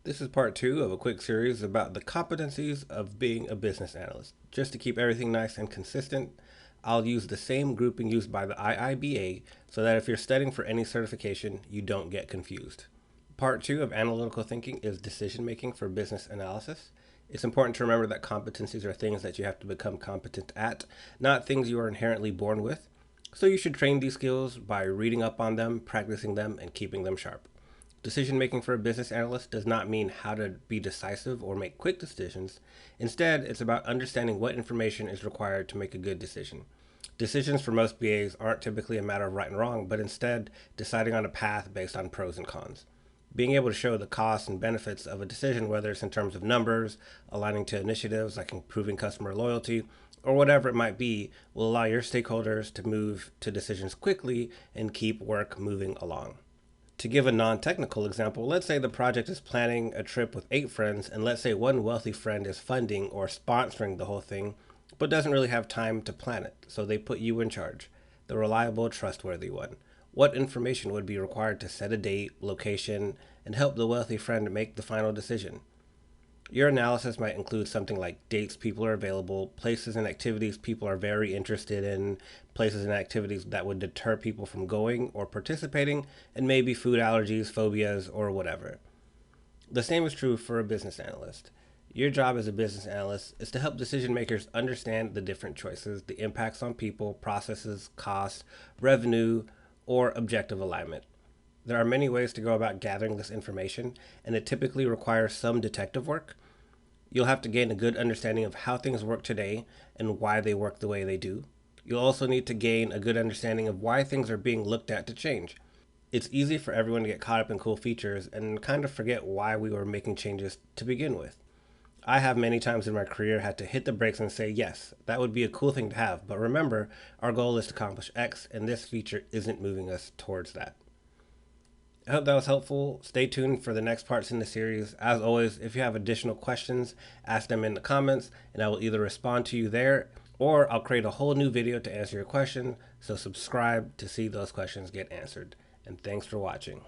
This is part two of a quick series about the competencies of being a business analyst. Just to keep everything nice and consistent, I'll use the same grouping used by the IIBA so that if you're studying for any certification, you don't get confused. Part two of analytical thinking is decision making for business analysis. It's important to remember that competencies are things that you have to become competent at, not things you are inherently born with. So you should train these skills by reading up on them, practicing them, and keeping them sharp. Decision making for a business analyst does not mean how to be decisive or make quick decisions. Instead, it's about understanding what information is required to make a good decision. Decisions for most BAs aren't typically a matter of right and wrong, but instead deciding on a path based on pros and cons. Being able to show the costs and benefits of a decision, whether it's in terms of numbers, aligning to initiatives like improving customer loyalty, or whatever it might be, will allow your stakeholders to move to decisions quickly and keep work moving along. To give a non-technical example, let's say the project is planning a trip with 8 friends, and let's say one wealthy friend is funding or sponsoring the whole thing, but doesn't really have time to plan it, so they put you in charge, the reliable, trustworthy one. What information would be required to set a date, location, and help the wealthy friend make the final decision? Your analysis might include something like dates people are available, places and activities people are very interested in, places and activities that would deter people from going or participating, and maybe food allergies, phobias, or whatever. The same is true for a business analyst. Your job as a business analyst is to help decision makers understand the different choices, the impacts on people, processes, costs, revenue, or objective alignment. There are many ways to go about gathering this information, and it typically requires some detective work. You'll have to gain a good understanding of how things work today and why they work the way they do. You'll also need to gain a good understanding of why things are being looked at to change. It's easy for everyone to get caught up in cool features and kind of forget why we were making changes to begin with. I have many times in my career had to hit the brakes and say, yes, that would be a cool thing to have, but remember, our goal is to accomplish X, and this feature isn't moving us towards that. I hope that was helpful. Stay tuned for the next parts in the series. As always, if you have additional questions, ask them in the comments, and I will either respond to you there or I'll create a whole new video to answer your question. So subscribe to see those questions get answered. And thanks for watching.